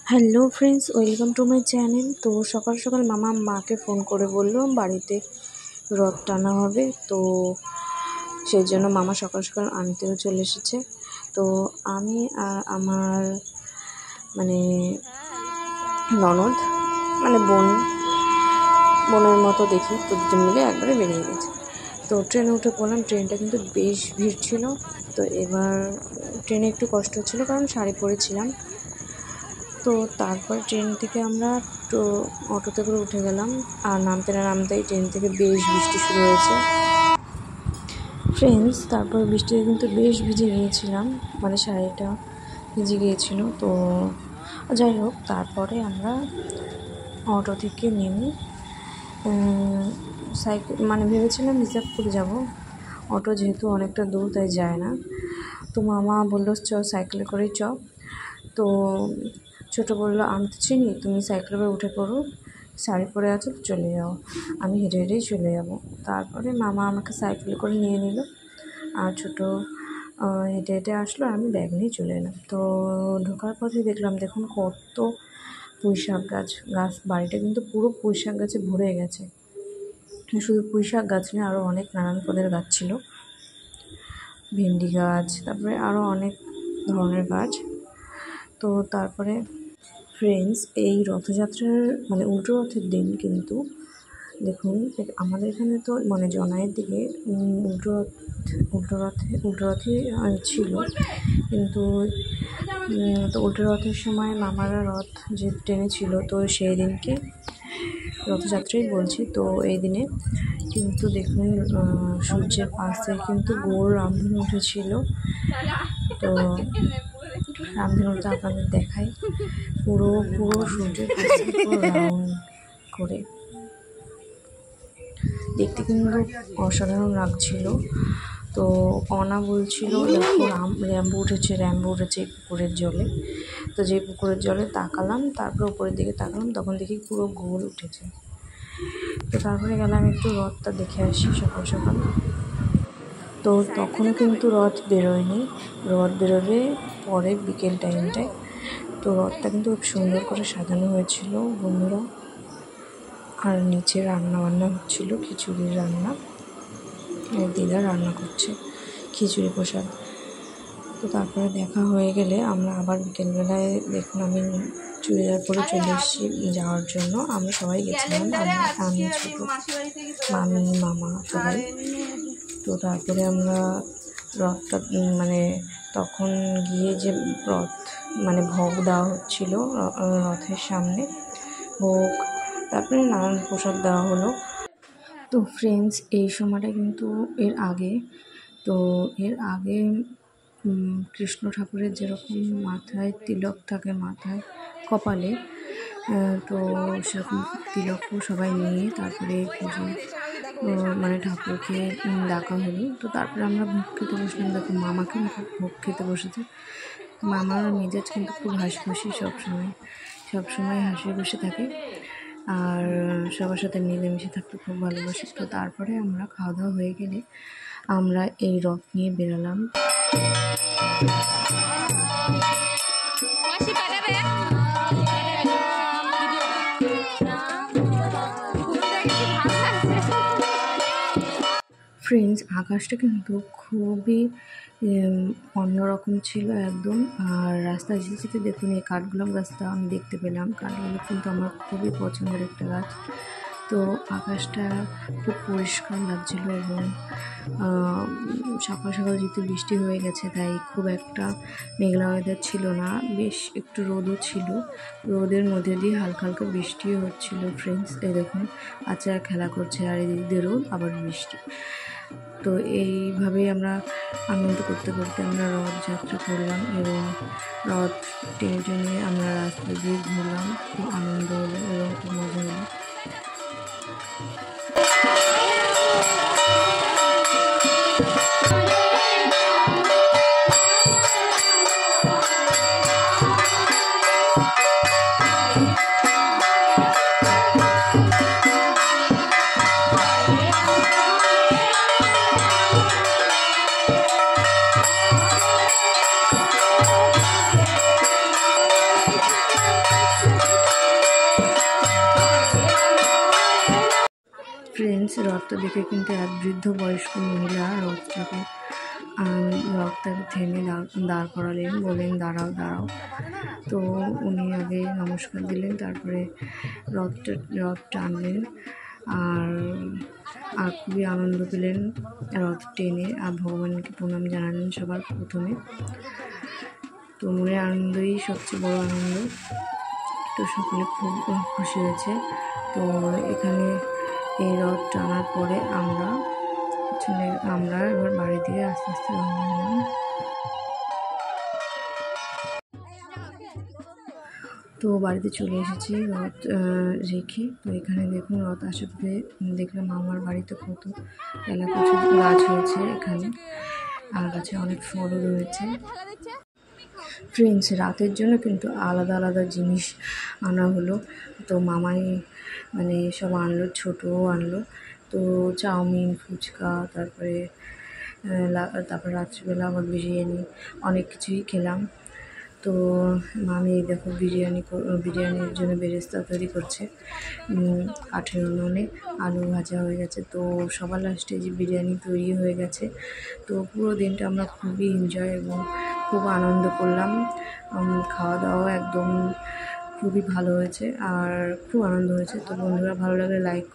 Hello friends, welcome to my channel. তো সকাল সকাল মাকে ফোন করে বললো বাড়িতে রথ টানা হবে। তো সেই জন্য মামা সকাল সকাল আনতেও চলে এসেছে। তো আমি আর আমার মানে ননদ মানে বোনের মতো দেখি, তো দুজন মিলে একবারে বেরিয়ে গেছে। তো ট্রেনে উঠে পড়লাম। ট্রেনটা কিন্তু বেশ ভিড় ছিল। তো এবার ট্রেনে একটু কষ্ট হচ্ছিল কারণ শাড়ি পরেছিলাম। তো তারপর ট্রেন থেকে আমরা অটোতে করে উঠে গেলাম। আর নামতে না নামতেই ট্রেন থেকে বেশ বৃষ্টি শুরু হয়েছে ফ্রেন্ডস। তারপর বৃষ্টিতে কিন্তু বেশ ভিজে গিয়েছিলাম, মানে শাড়িটা ভিজে গিয়েছিল। তো যাই হোক, তারপরে আমরা অটো থেকে নেমে সাইকেল মানে ভেবেছিলাম রিজার্ভ করে যাব। অটো যেহেতু অনেকটা দূর তাই যায় না। তো মামা বললো চ সাইকেলে করেই চ। তো ছোটো বললো আমি তো চিনি, তুমি সাইকেলে করে উঠে পড়ো, শাড়ি পরে আছো চলে যাও, আমি হেঁটে হেঁটেই চলে যাব। তারপরে মামা আমাকে সাইকেলে করে নিয়ে নিল আর ছোটো হেঁটে হেঁটে আসলো, আর আমি ব্যাগ নিয়ে চলে এলাম। তো ঢোকার পথে দেখুন কত পুঁইশাক গাছ। বাড়িটা কিন্তু পুরো পুঁইশাক গাছে ভরে গেছে। শুধু পুঁইশাক গাছ নয়, আরও অনেক নানান পদের গাছ ছিল, ভেন্ডি গাছ, তারপরে আরও অনেক ধরনের গাছ। তো তারপরে ফ্রেন্ডস, এই রথযাত্রার মানে উল্টো রথের দিন কিন্তু দেখুন আমাদের এখানে তো মানে জনাইয়ের দিকে উল্টো রথই ছিল, কিন্তু তো উল্টো রথের সময় মামারা রথ যে টেনেছিল, তো সেই দিনকে রথযাত্রাই বলছি। তো এই দিনে কিন্তু দেখুন সূর্যের পাশ থেকে কিন্তু গোল রামধনু উঠেছিল। তো রামধনুটা আপনাদের দেখাই, পুরো সূর্যের পাশ থেকে পুরো রাউন্ড করে দেখতে কিন্তু অসাধারণ লাগছিল। তো অনা বলছিল দেখো র্যাম্বো উঠেছে এই পুকুরের জলে। তো যে পুকুরের জলে তাকালাম, তারপর উপরের দিকে তাকালাম, তখন দেখি পুরো গোল উঠেছে। তো তারপরে গেলাম একটু রথটা দেখে আসি সকাল সকাল। তো তখনও কিন্তু রথ বেরোয়নি, রথ বেরোবে পরে বিকেল টাইমটায়। তো রথটা কিন্তু খুব সুন্দর করে সাজানো হয়েছিল বন্ধুরা। আর নিচে রান্না বান্না হচ্ছিল, খিচুড়ির রান্না, দিদা রান্না করছে খিচুড়ি প্রসাদ। তো তারপরে দেখা হয়ে গেলে আমরা আবার বিকেলবেলায় দেখুন আমি চুড়িদার পরে চলে এসেছি যাওয়ার জন্য। আমরা সবাই গেছিলাম, আমি ছোটো মামি মামা সবাই। তো তারপরে আমরা রথটা মানে তখন গিয়ে যে রথ মানে ভোগ দেওয়া হচ্ছিলো রথের সামনে, ভোগ তারপরে নানান প্রসাদ দেওয়া হলো। তো ফ্রেন্ডস, এই সময়টা কিন্তু এর আগে কৃষ্ণ ঠাকুরের যেরকম মাথায় তিলক থাকে, মাথায় কপালে, তো সেরকম তিলকও সবাই নিয়ে তারপরে পুজো মানে ঠাকুরকে ডাকা হলো। তো তারপরে আমরা ভোগ খেতে বসলাম। দেখুন মামাকে ভোগ খেতে বসেছে। মামার মেজাজ কিন্তু খুব হাসিখুশি, সবসময় হাসি খুশি থাকে, আর সবার সাথে মিলেমিশে থাকতে খুব ভালোবাসি। তো তারপরে আমরা খাওয়া দাওয়া হয়ে গেলে আমরা এই রথ নিয়ে বেরোলাম। ফ্রেন্ডস, আকাশটা কিন্তু খুবই অন্যরকম ছিল একদম। আর রাস্তা যেতে দেখুন এই কাঠগোলাপ গাছটা আমি দেখতে পেলাম। কাঠগোলাপ কিন্তু আমার খুবই পছন্দের একটা গাছ। তো আকাশটা খুব পরিষ্কার লাগছিল এবং সকাল সকাল যেহেতু বৃষ্টি হয়ে গেছে তাই খুব একটা মেঘলা ওয়েদার ছিল না, বেশ একটু রোদও ছিল, রোদের মধ্যে দিয়ে হালকা হালকা বৃষ্টিও হচ্ছিল। ফ্রেন্ডস, এই দেখুন বাচ্চারা খেলা করছে আর এদিকে রোদ আবার বৃষ্টি। তো এইভাবেই আমরা আনন্দ করতে করতে আমরা রথযাত্রা করলাম এবং রথ টেনে আমরা রাস্তা দিয়ে ঘুরলাম। খুব আনন্দ হলো এবং খুব মজা হলো। ফ্রেন্ডস, রথটা দেখে কিন্তু এক বৃদ্ধ বয়স্ক মহিলা রথটাকে থেমে দাঁড় করালেন, বললেন দাঁড়াও দাঁড়াও। তো উনি আগে নমস্কার দিলেন, তারপরে রথ টানলেন আর আর খুবই আনন্দ পেলেন রথ টেনে, আর ভগবানকে প্রণাম জানালেন সবার প্রথমে। তো মনের আনন্দই সবচেয়ে বড় আনন্দ। তো সকলে খুব খুশি হয়েছে। তো এখানে এই রথ টানার পরে আমরা এবার বাড়ি থেকে আস্তে আস্তে রওনা হলাম। তো বাড়িতে চলে এসেছি রথ রেখে। তো এখানে দেখুন রথ আশেপাশে দেখলাম আমার বাড়িতে কত এলাকা গাছ হয়েছে এখানে, আর গাছে অনেক ফলও রয়েছে। ফ্রেন্ডস, রাতের জন্য কিন্তু আলাদা আলাদা জিনিস আনা হলো। তো মামাই মানে সব আনলো, ছোটও আনলো। তো চাউমিন, ফুচকা, তারপরে রাত্রিবেলা আবার বিরিয়ানি, অনেক কিছুই খেলাম। তো মামি দেখো বিরিয়ানির জন্য বেরেস্তা তৈরি করছে। কাঠের উনুনে আলু ভাজা হয়ে গেছে। তো সবার লাস্টে যে বিরিয়ানি তৈরি হয়ে গেছে। তো পুরো দিনটা আমরা খুবই এনজয় এবং খুব আনন্দ করলাম। খাওয়া দাওয়া একদম খুবই ভালো হয়েছে আর খুব আনন্দ হয়েছে। তো বন্ধুরা, ভালো লাগলে লাইক